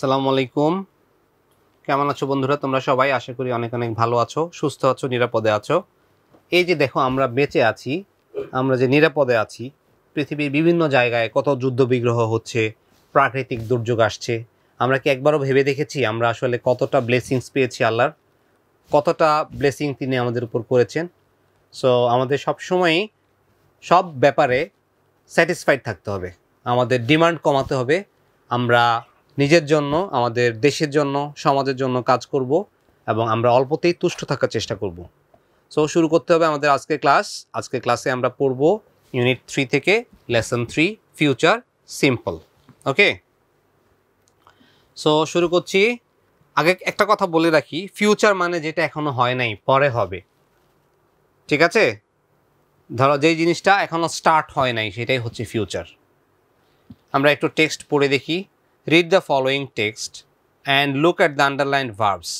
আসসালামু আলাইকুম। কেমন আছো বন্ধুরা? তোমরা সবাই আশা করি অনেক অনেক ভালো আছো, সুস্থ আছো, নিরাপদে আছো। এই যে দেখো আমরা বেঁচে আছি, আমরা যে নিরাপদে আছি, পৃথিবীর বিভিন্ন জায়গায় কত যুদ্ধ বিগ্রহ হচ্ছে, প্রাকৃতিক দুর্যোগ আসছে। আমরা কি একবারও ভেবে দেখেছি আমরা আসলে কতটা ব্লেসিংস পেয়েছি আল্লাহর, কতটা ব্লেসিং তিনি আমাদের উপর করেছেন? সো আমাদের সবসময়ই সব ব্যাপারে স্যাটিসফাইড থাকতে হবে, আমাদের ডিমান্ড কমাতে হবে। আমরা নিজের জন্য, আমাদের দেশের জন্য, সমাজের জন্য কাজ করব এবং আমরা অল্পতেই তুষ্ট থাকার চেষ্টা করব। সো শুরু করতে হবে আমাদের আজকের ক্লাস। আজকের ক্লাসে আমরা পড়ব ইউনিট 3 থেকে লেসন 3 ফিউচার সিম্পল। ওকে, সো শুরু করছি। আগে একটা কথা বলে রাখি, ফিউচার মানে যেটা এখনো হয় নাই, পরে হবে। ঠিক আছে? ধরো যেই জিনিসটা এখনো স্টার্ট হয় নাই সেটাই হচ্ছে ফিউচার। আমরা একটু টেক্সট পড়ে দেখি। Read the following text and look at the underlined verbs.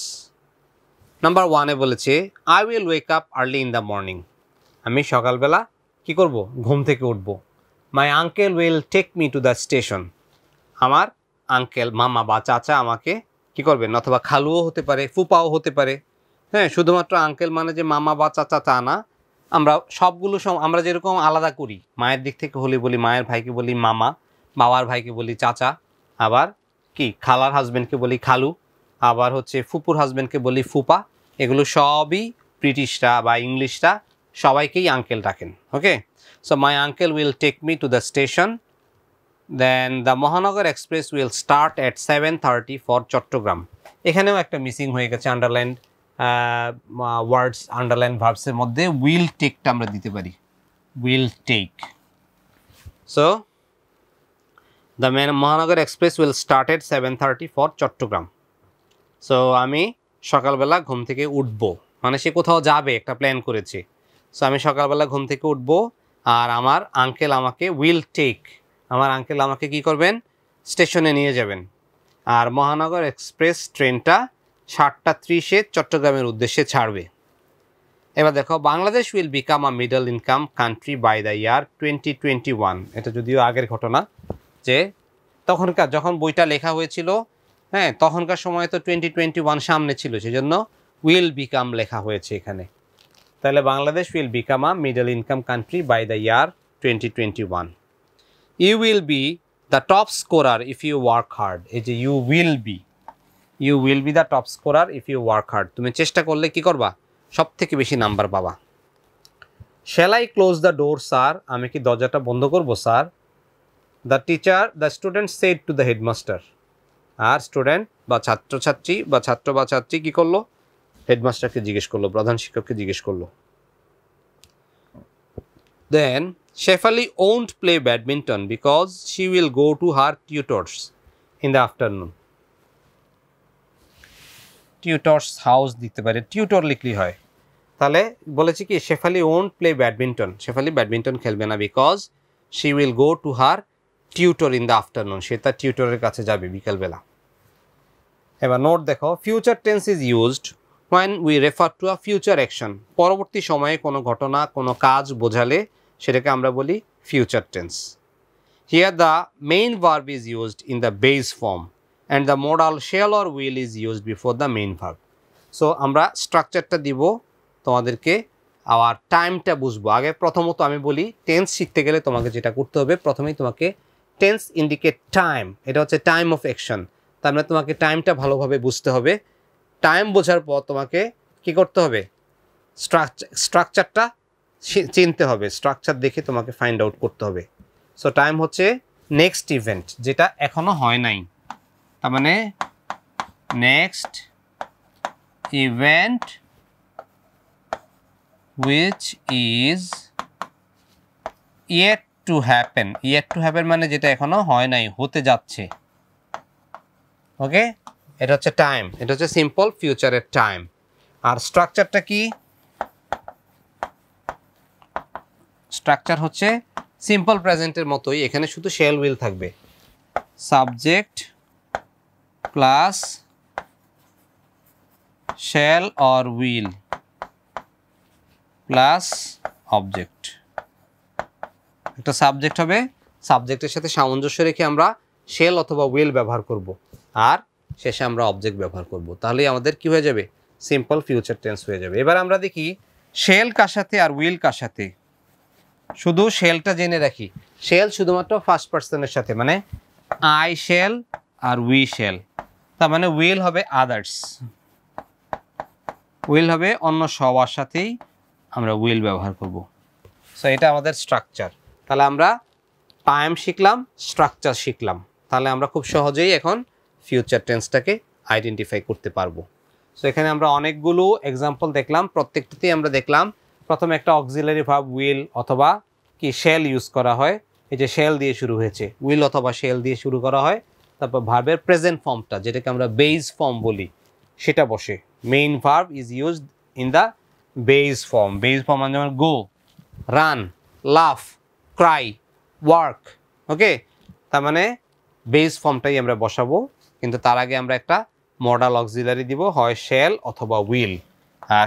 Number 1-এ বলেছে I will wake up early in the morning. আমি সকালবেলা কি করব? ঘুম থেকে উঠব। My uncle will take me to the station. আমার আঙ্কেল, মামা বা চাচা আমাকে কি করবেন? অথবা খালুও হতে পারে, ফুপাও হতে পারে। হ্যাঁ, শুধুমাত্র আঙ্কেল মানে যে মামা বা চাচা তা না। আমরা সবগুলো আমরা যেরকম আলাদা করি, মায়ের দিক থেকে হলে বলি মায়ের ভাইকে বলি মামা, বাবার ভাইকে বলি চাচা, আবার কি খালার হাজব্যান্ডকে বলি খালু, আবার হচ্ছে ফুপুর হাজব্যান্ডকে বলি ফুপা। এগুলো সবই ব্রিটিশরা বা ইংলিশরা সবাইকেই আঙ্কেল ডাকেন। Okay, so my uncle will take me to the station. Then the Mahanagar express will start at 7:30 for Chattogram. এখানেও একটা মিসিং হয়ে গেছে আন্ডারলাইন ওয়ার্ডস, আন্ডারলাইন ভার্বসের মধ্যে উইল টেকটা আমরা দিতে পারি, will take. So the Mahanagar express will start at 7:30 for Chittagong. So আমি সকালবেলা ঘুম থেকে উঠবো, মানে সে কোথাও যাবে, একটা প্ল্যান করেছে। সো আমি সকালবেলা ঘুম থেকে উঠবো আর আমার আঙ্কেল আমাকে উইল টেক, আমার আঙ্কেল আমাকে কি করবেন? স্টেশনে নিয়ে যাবেন। আর মহানগর এক্সপ্রেস ট্রেনটা 7:30-এ চট্টগ্রামের উদ্দেশ্যে ছাড়বে। এবার দেখো, Bangladesh will become a middle income country by the year 2021। এটা যদিও আগের ঘটনা, যে তখনকার যখন বইটা লেখা হয়েছিল, হ্যাঁ, তখনকার সময় তো 2021 সামনে ছিল, সেজন্য উইল বিকাম লেখা হয়েছে এখানে। তাহলে Bangladesh will become a middle income country by the year 2021। You will be the top scorer if you work hard. এই যে you will be the top scorer if you work hard. তুমি চেষ্টা করলে কি করবা? সব থেকে বেশি নাম্বার পাবা। Shall I close the door sir? আমি কি দরজাটা বন্ধ করবো sir? The student said to the headmaster. আর স্টুডেন্ট বা ছাত্রছাত্রী বা ছাত্র বা ছাত্রী কি করলো? হেডমাস্টারকে জিজ্ঞেস করলো, প্রধান শিক্ষককে জিজ্ঞেস করলো। Then Shefali won't play badminton because she will go to her tutors in the afternoon. Tutors house দিতে পারে, টিউটর লিখলি হয়। তাহলে বলেছি কি Shefali won't play badminton, Shefali badminton খেলবে না, because she will go to her tutor in the afternoon, সে তার টিউটরের কাছে যাবে বিকালবেলা। এবার নোট দেখো, future tense is used when we refer to a future action. পরবর্তী সময়ে কোনো ঘটনা, কোনো কাজ বোঝালে সেটাকে আমরা বলি future tense. Here the main verb is used in the base form and the modal shall or will is used before the main verb. So আমরা স্ট্রাকচারটা দিব তোমাদেরকে, আর টাইমটা বুঝবো। আগে প্রথমত আমি বলি, টেন্স শিখতে গেলে তোমাকে যেটা করতে হবে, প্রথমেই তোমাকে টেন্স ইন্ডিকেট টাইম, এটা হচ্ছে টাইম অফ অ্যাকশন। তার মানে তোমাকে টাইমটা ভালোভাবে বুঝতে হবে। টাইম বোঝার পর তোমাকে কি করতে হবে? স্ট্রাকচারটা চিনতে হবে, স্ট্রাকচার দেখে তোমাকে ফাইন্ড আউট করতে হবে। সো টাইম হচ্ছে নেক্সট ইভেন্ট, যেটা এখনো হয় নাই, তার মানে next event which is yet to happen. yet to happen মানে যেটা এখনো হয় নাই, হতে যাচ্ছে। ওকে, এটা হচ্ছে টাইম, এটা হচ্ছে সিম্পল ফিউচারের টাইম। আর স্ট্রাকচারটা কি? স্ট্রাকচার হচ্ছে সিম্পল প্রেজেন্টের মতোই, এখানে শুধু শ্যাল উইল থাকবে, subject plus shall or will plus object. একটা সাবজেক্ট হবে, সাবজেক্টের সাথে সামঞ্জস্য রেখে আমরা শ্যাল অথবা উইল ব্যবহার করব। আর শেষে আমরা অবজেক্ট ব্যবহার করব, তাহলেই আমাদের কি হয়ে যাবে, সিম্পল ফিউচার টেন্স হয়ে যাবে। এবার আমরা দেখি শেল কার সাথে আর উইল কার সাথে। শুধু শেলটা জেনে রাখি, শেল শুধুমাত্র ফার্স্ট পার্সনের সাথে, মানে আই শেল আর উই শেল। তার মানে উইল হবে আদার্স, উইল হবে অন্য সবার সাথেই আমরা উইল ব্যবহার করব। সো এটা আমাদের স্ট্রাকচার। তাহলে আমরা টাইম শিখলাম, স্ট্রাকচার শিখলাম, তাহলে আমরা খুব সহজেই এখন ফিউচার টেন্সটাকে আইডেন্টিফাই করতে পারবো। সো এখানে আমরা অনেকগুলো এক্সাম্পল দেখলাম, প্রত্যেকটাতেই আমরা দেখলাম প্রথমে একটা অক্সিলারি ভার্ব উইল অথবা কি শেল ইউজ করা হয়। এই যে শেল দিয়ে শুরু হয়েছে, উইল অথবা শেল দিয়ে শুরু করা হয়। তারপর ভার্বের প্রেজেন্ট ফর্মটা, যেটাকে আমরা বেস ফর্ম বলি, সেটা বসে। Main verb is used in the base form. Base form মানে যেমন গো, রান, লাফ, ক্রাই, ওয়ার্ক। ওকে, তার মানে বেস ফর্মটাই আমরা বসাবো, কিন্তু তার আগে আমরা একটা মডাল অক্সিলারি দিব, হয় শেল অথবা উইল।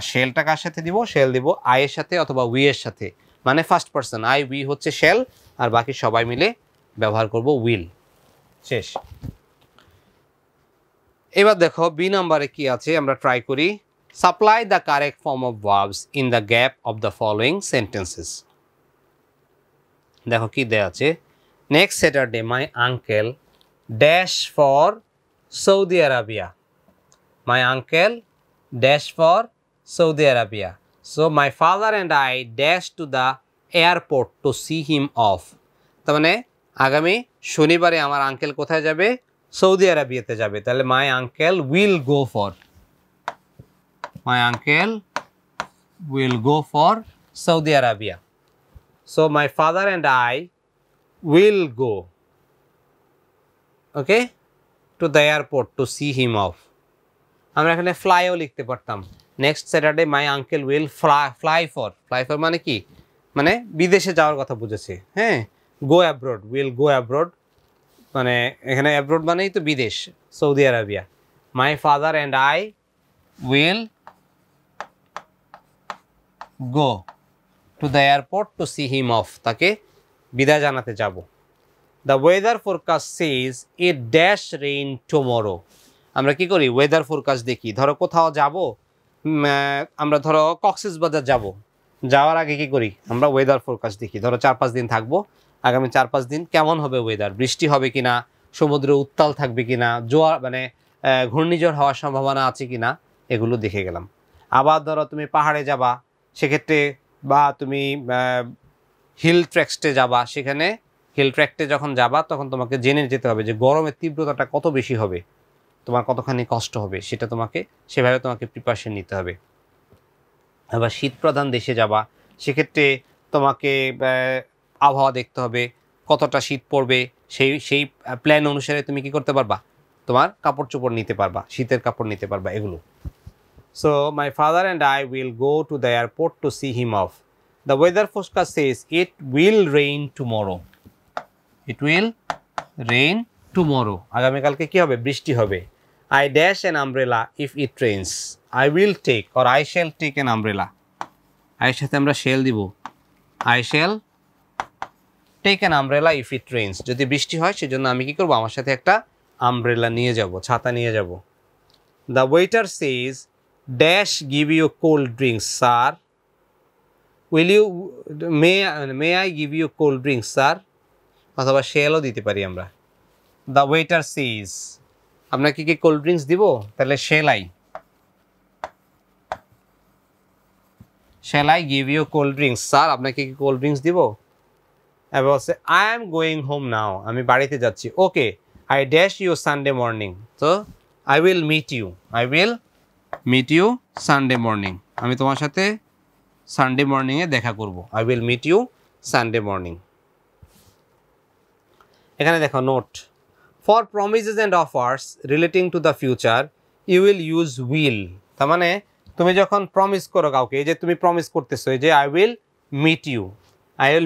শেলটা কার সাথে দিব, শেল দিব আই এর সাথে অথবা উই এর সাথে, মানে ফার্স্ট পার্সন আই উই হচ্ছে শেল, আর বাকি সবাই মিলে ব্যবহার করব উইল। শেষ। এবার দেখো বি নাম্বারে কি আছে, আমরা ট্রাই করি। Supply the correct form of verbs in the gap of the following sentences. দেখো কি দেয়া আছে, next Saturday my uncle dash for Saudi Arabia. My uncle dash for Saudi Arabia. So my father and I dash to the airport to see him off. তার মানে আগামী শনিবারে আমার uncle কোথায় যাবে, সৌদি আরবিয়াতে যাবে। তাহলে my uncle will go for, my uncle will go for Saudi Arabia. So my father and I will go, okay, to the airport to see him off. আমরা এখানে ফ্লাইও লিখতে পারতাম। Next Saturday my uncle will fly for. Fly for মানে কি, মানে বিদেশে যাওয়ার কথা বুঝেছে। হ্যাঁ, go abroad, will go abroad, মানে এখানে অ্যাব্রোড মানেই তো বিদেশ, Saudi Arabia. My father and I will go to the airport to see him off, তাকে বিদায় জানাতে যাব। The weather forecast says it dash rain tomorrow. আমরা কি করি, ওয়েদার ফোরকাস্ট দেখি। ধরো কোথাও যাব, আমরা ধরো কক্সবাজার যাব, যাওয়ার আগে কি করি, আমরা ওয়েদার ফোরকাস্ট দেখি। ধরো 4-5 দিন থাকবো, আগামী 4-5 দিন কেমন হবে ওয়েদার, বৃষ্টি হবে কিনা, সমুদ্রে উত্তাল থাকবে কিনা, জোয়ার মানে ঘূর্ণিঝড় হওয়ার সম্ভাবনা আছে কিনা, এগুলো দেখে গেলাম। আবার ধরো তুমি পাহাড়ে যাবা, সেক্ষেত্রে বা তুমি হিল ট্র্যাক্সে যাবা, সেখানে হিল ট্র্যাক্টে যখন যাবা তখন তোমাকে জেনে যেতে হবে যে গরমের তীব্রতাটা কত বেশি হবে, তোমার কতখানি কষ্ট হবে, সেটা তোমাকে সেভাবে তোমাকে প্রিপারেশন নিতে হবে। আবার শীত প্রধান দেশে যাবা, সেক্ষেত্রে তোমাকে আবহাওয়া দেখতে হবে, কতটা শীত পড়বে, সেই প্ল্যান অনুসারে তুমি কি করতে পারবা, তোমার কাপড় চোপড় নিতে পারবা, শীতের কাপড় নিতে পারবা, এগুলো। So my father and I will go to the airport to see him off. The weather forecast says it will rain tomorrow. It will rain tomorrow, আগামীকালকে কি হবে, বৃষ্টি হবে। I dash an umbrella if it rains. I will take or I shall take an umbrella. I সাথে আমরা shall দিব, I shall take an umbrella if it rains. যদি বৃষ্টি হয় সেজন্য আমি কি করব, আমার সাথে একটা আমব্রেলা নিয়ে যাব, ছাতা নিয়ে যাব। The waiter says dash give you cold drinks sir. Will you may I give you cold drinks sir? অথবা shallও দিতে পারি আমরা। The waiter says, আপনাকে কি কোল্ড ড্রিঙ্কস দিব, তাহলে shall I give you cold drinks sir, আপনাকে কি কোল্ড ড্রিঙ্কস দিব। এবার বলছে I am going home now, আমি বাড়িতে যাচ্ছি। ওকে, I dash you Sunday morning. তো I will meet you Sunday morning. আমি তোমার সাথে সানডে মর্নিংয়ে দেখা করব। I will meet you Sunday morning. এখানে দেখো note, for promises and offers relating to the future you will use will। তার মানে তুমি যখন প্রমিস করো কাউকে, এই যে তুমি প্রমিস করতেছো, এই যে I will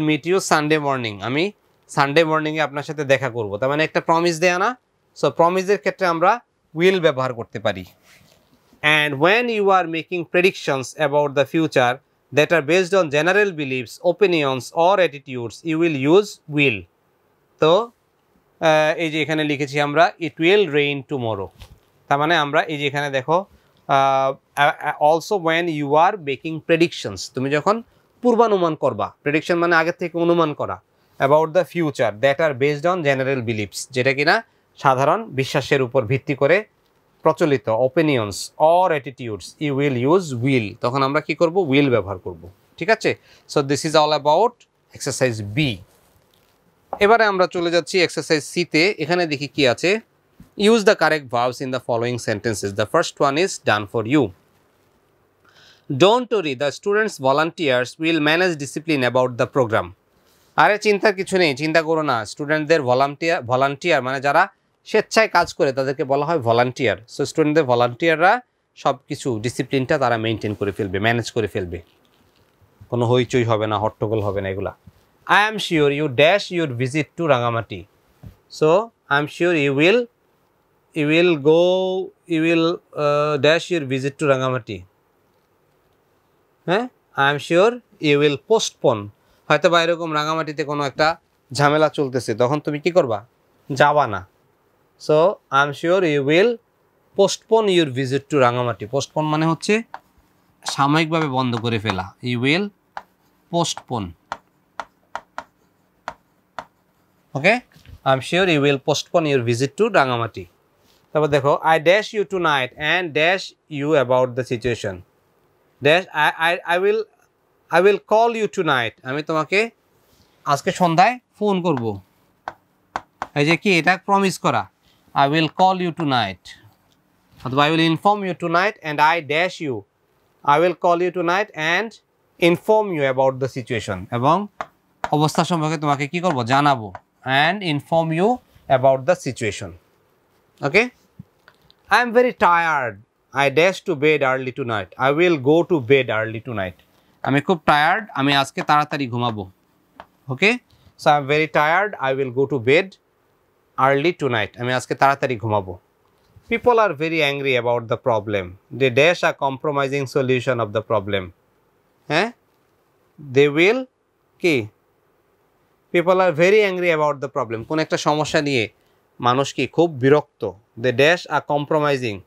meet you Sunday morning, আমি সানডে মর্নিংয়ে আপনার সাথে দেখা করব, তার মানে একটা প্রমিস দেয়া না। সো প্রমিসের ক্ষেত্রে আমরা will ব্যবহার করতে পারি। and when you are making predictions about the future that are based on general beliefs, opinions or attitudes you will use will। তো এই যে এখানে লিখেছি আমরা it will rain tomorrow, তার মানে আমরা এই যে এখানে দেখো also when you are making predictions, তুমি যখন পূর্বানুমান করবা, প্রেডিকশন মানে আগের থেকে অনুমান করা, about the future that are based on general beliefs, যেটা কিনা সাধারণ বিশ্বাসের উপর ভিত্তি করে প্রচলিত, opinions or attitudes, you will use will, তখন আমরা কি করব, উইল ব্যবহার করব। ঠিক আছে, so this is all about exercise B. এবারে আমরা চলে যাচ্ছি এক্সারসাইজ সিতে। এখানে দেখি কি আছে, use the correct verbs in the following sentences. The first one is done for you. Don't worry, the students volunteers will manage discipline about the programme. আরে চিন্তার কিছু নেই, চিন্তা করো না, স্টুডেন্টদের ভলান্টিয়ার মানে যারা স্বেচ্ছায় কাজ করে তাদেরকে বলা হয় ভলান্টিয়ার। সো স্টুডেন্টদের ভলান্টিয়াররা সব কিছু ডিসিপ্লিনটা তারা মেনটেন করে ফেলবে, ম্যানেজ করে ফেলবে, কোনো হইচই হবে না, হট্টগোল হবে না এগুলা। I am sure you dash your visit to Rangamati. So I am sure you will dash your visit to Rangamati. হ্যাঁ, I am sure you will postpone. হয়তো বা এরকম রাঙামাটিতে কোনো একটা ঝামেলা চলতেছে, তখন তুমি কি করবা, যাবা না। So I am sure you will postpone your visit to Rangamati. Postpone মানে হচ্ছে সাময়িকভাবে বন্ধ করে ফেলা। You will postpone. Okay, I'm sure you will postpone your visit to Rangamati. তারপর দেখো, I dash you tonight and dash you about the situation. Dash I will call you tonight. আমি তোমাকে আজকে সন্ধ্যায় ফোন করব। এই যে কি, এটা প্রমিস করা। I will call you tonight. অথবা I will inform you tonight and I dash you. I will call you tonight and inform you about the situation. এবং অবস্থা সম্পর্কে তোমাকে কি করব, জানাবো। And inform you about the situation. Okay, I am very tired. I dash to bed early tonight. I will go to bed early tonight. আমি খুব tired, আমি আজকে তাড়াতাড়ি ঘুমাবো। Okay, so I am very tired. I will go to bed early tonight. আমি আজকে তাড়াতাড়ি ঘুমাবো। People are very angry about the problem. They dash a compromising solution of the problem. হ্যাঁ, they will কি, people are very angry about the problem. কোন একটা সমস্যা নিয়ে মানুষ কি খুব বিরক্ত। They dash a compromising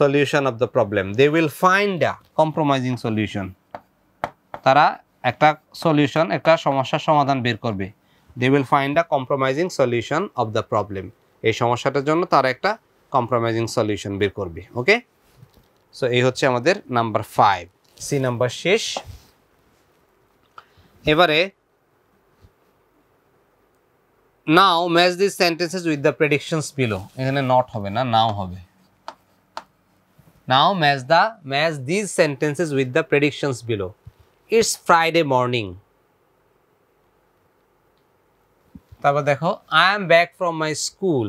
solution of the problem. They will find a compromising solution. তারা একটা সলিউশন, একটা সমস্যার সমাধান বের করবে। They will find a compromising solution of the problem. এই সমস্যাটার জন্য তারা একটা compromising solution বের করবে। ওকে, সো এই হচ্ছে আমাদের নাম্বার 5, সি নাম্বার শেষ। এবারে now match these sentences with the predictions below. এখানে not হবে না, now হবে। now match these sentences with the predictions below. It's Friday morning. তারপর দেখো, I am back from my school.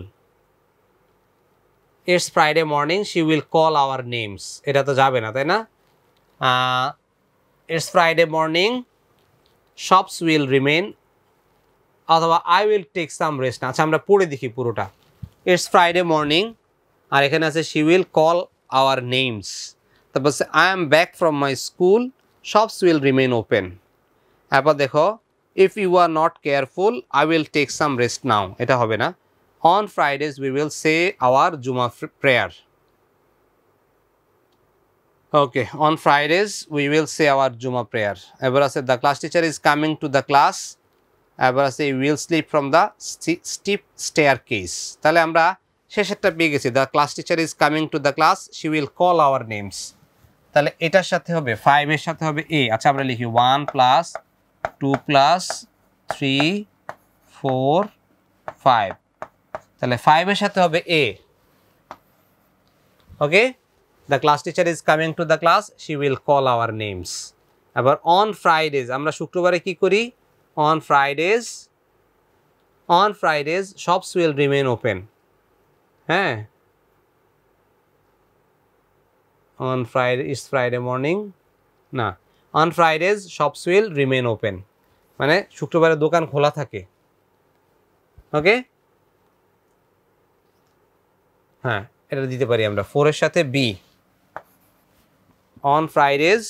It's Friday morning. She will call our names. এটা তো যাবে না, তাই না? It's Friday morning. Shops will remain. অথবা I will take some rest. আচ্ছা, আমরা পড়ে দেখি পুরোটা। It's Friday morning. আর এখানে আছে she will call our names. তারপর I am back from my school. Shops will remain open. এরপর দেখো, if you are not careful, I will take some rest now. এটা হবে না। On Fridays we will say our Juma prayer. Okay, on Fridays we will say our Juma prayer. এবার আছে the class teacher is coming to the class. এবার আছে we will sleep from the steep staircase. তাহলে আমরা শেষেরটা পেয়ে গেছি, the class teacher is coming to the class. She will call our names. তাহলে এটার সাথে হবে 5 এর সাথে হবে a। আচ্ছা, আমরা লিখি 1 + 2 + 3 4 5। তাহলে 5 এর সাথে হবে a। Okay, the class teacher is coming to the class. She will call our names. আবার on Fridays, আমরা শুক্রবারে কি করি, on Fridays shops will remain open. হ্যাঁ, on Friday is Friday morning না, on Fridays shops will remain open মানে শুক্রবারে দোকান খোলা থাকে। ওকে, হ্যাঁ, এটা দিতে পারি আমরা 4 এর সাথে b, on Fridays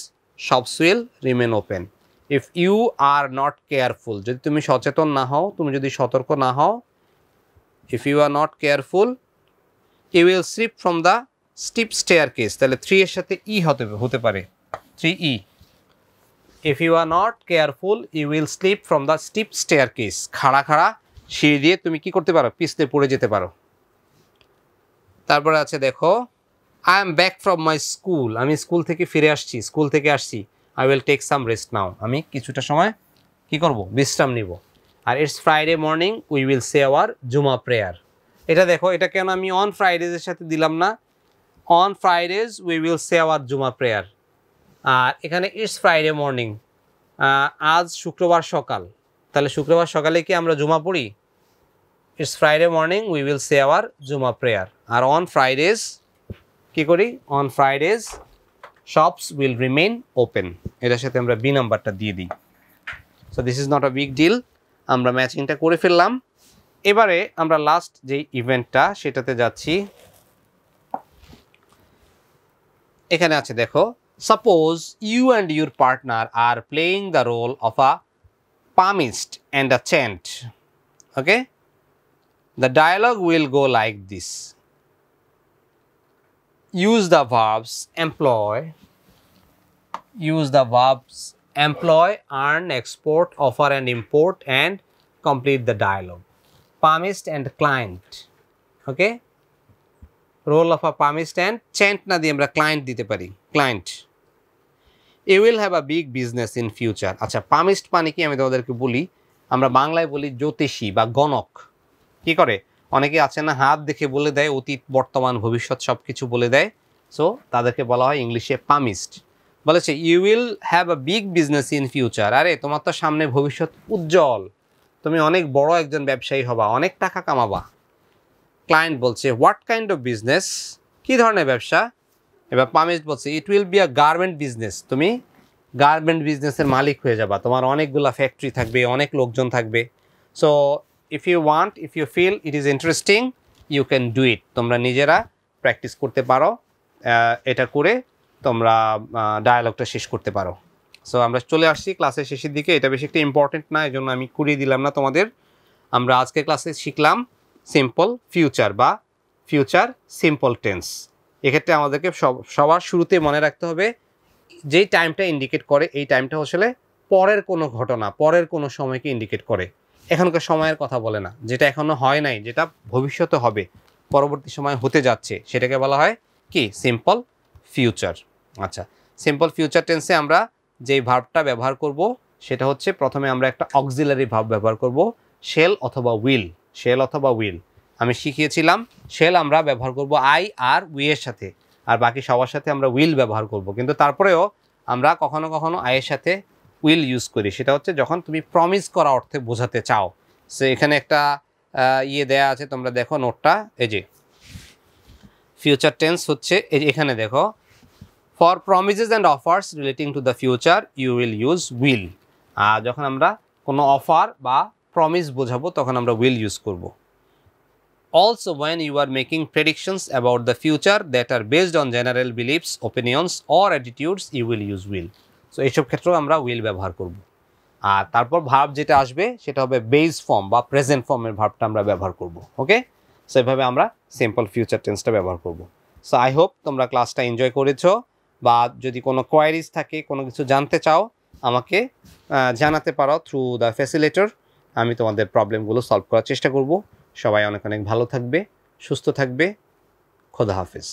shops will remain open. If you are not careful, যদি তুমি সচেতন না হও, তুমি যদি সতর্ক না হও, if you are not careful, you will slip from the steep staircase, তাহলে 3 এর সাথে ই হতে পারে, 3E। If you are not careful you will slip from the steep staircase, খাড়া খাড়া সিঁড়ি দিয়ে তুমি কি করতে পারো, পিছলে পড়ে যেতে পারো। তারপরে আছে দেখো, I am back from my school, আমি স্কুল থেকে ফিরে আসছি, স্কুল থেকে আসছি। I will take some rest now, আমি কিছুটা সময় কি করব, বিশ্রাম নিব। আর it's Friday morning we will say our জুমা প্রেয়ার। এটা দেখো, এটা কেন আমি অন ফ্রাইডেজের সাথে দিলাম না, on Fridays we will say our জুমা প্রেয়ার। আর এখানে ইটস ফ্রাইডে মর্নিং, আজ শুক্রবার সকাল, তাহলে শুক্রবার সকালে কি আমরা জুমা পড়ি? It's Friday morning we will say our জুমা প্রেয়ার। আর অন ফ্রাইডেজ কি করি, on Fridays shops will remain open, এটার সাথে আমরা বি নাম্বারটা দিয়ে দিই। So this is not a big deal, আমরা ম্যাচিংটা করে ফেললাম। এবারে আমরা লাস্ট যে ইভেন্টটা সেটাতে যাচ্ছি। এখানে আছে দেখো, suppose you and your partner are playing the role of a palmist and a chant. Okay, the dialogue will go like this. Use the verbs employ, earn, export, offer and import, and complete the dialogue. Palmist and client. Okay, role of a palmist and chant না দিয়ে আমরা client দিতে পারি, client. You will have a big business in future. আচ্ছা, palmist মানে কি আমি তোমাদেরকে বলি, আমরা বাংলায় বলি জ্যোতিষী বা গণক। কি করে, অনেকে আছে না, হাত দেখে বলে দেয় অতীত বর্তমান ভবিষ্যৎ সব কিছু বলে দেয়। সো তাদেরকে বলা হয় ইংলিশে পামিস্ট। বলেছে you will have a big business in future, আরে তোমার তো সামনে ভবিষ্যৎ উজ্জ্বল, তুমি অনেক বড় একজন ব্যবসায়ী হবা, অনেক টাকা কামাবা। ক্লায়েন্ট বলছে হোয়াট কাইন্ড অফ বিজনেস, কী ধরনের ব্যবসা? এবার পামিস্ট বলছে it will be a garment business, তুমি গার্মেন্ট বিজনেসের মালিক হয়ে যাবা, তোমার অনেকগুলো ফ্যাক্টরি থাকবে, অনেক লোকজন থাকবে। So if you feel it is interesting you can do it, তোমরা নিজেরা প্র্যাকটিস করতে পারো, এটা করে তোমরা ডায়ালগটা শেষ করতে পারো। সো আমরা চলে আসছি ক্লাসের শেষের দিকে, এটা বেশি একটা ইম্পর্টেন্ট না, এই জন্য আমি করিয়ে দিলাম না তোমাদের। আমরা আজকের ক্লাসে শিখলাম সিম্পল ফিউচার বা ফিউচার সিম্পল টেন্স। এক্ষেত্রে আমাদেরকে সবার শুরুতে মনে রাখতে হবে যেই টাইমটা ইন্ডিকেট করে এই টাইমটা আসলে পরের কোনো ঘটনা, পরের কোনো সময়কে ইন্ডিকেট করে, এখনকার সময়ের কথা বলে না। যেটা এখনো হয় নাই, যেটা ভবিষ্যতে হবে, পরবর্তী সময় হতে যাচ্ছে, সেটাকে বলা হয় কি, সিম্পল ফিউচার। আচ্ছা, সিম্পল ফিউচার টেন্সে আমরা যেই ভার্বটা ব্যবহার করব সেটা হচ্ছে, প্রথমে আমরা একটা অক্সিলারি ভার্ব ব্যবহার করব, শেল অথবা উইল। শেল অথবা উইল আমি শিখিয়েছিলাম, শেল আমরা ব্যবহার করব আই আর উই এর সাথে, আর বাকি সবার সাথে আমরা উইল ব্যবহার করব। কিন্তু তারপরেও আমরা কখনো কখনো আয়ের সাথে উইল ইউজ করি, সেটা হচ্ছে যখন তুমি প্রমিস করা অর্থে বোঝাতে চাও। সো এখানে একটা দেয়া আছে, তোমরা দেখো নোটটা, এই যে ফিউচার টেন্স হচ্ছে এখানে দেখো, for promises and offers relating to the future you will use will. আর যখন আমরা কোনো অফার বা প্রমিস বোঝাবো তখন আমরা উইল ইউজ করব। Also, when you are making predictions about the future that are based on general beliefs, opinions or attitudes, you will use will. So এইসব ক্ষেত্রেও আমরা will ব্যবহার করব। আর তারপর ভার্ব যেটা আসবে সেটা হবে বেস ফর্ম বা প্রেজেন্ট ফর্মের ভার্বটা আমরা ব্যবহার করব। ওকে, সো এইভাবে আমরা সিম্পল ফিউচার টেন্সটা ব্যবহার করব। সো আই হোপ তোমরা ক্লাসটা এনজয় করেছো, বা যদি কোনো কোয়ারিজ থাকে, কোনো কিছু জানতে চাও, আমাকে জানাতে পারো থ্রু দ্য ফ্যাসিলিটেটর। আমি তোমাদের প্রবলেমগুলো সলভ করার চেষ্টা করব। সবাই অনেক অনেক ভালো থাকবে, সুস্থ থাকবে। খোদা হাফেজ।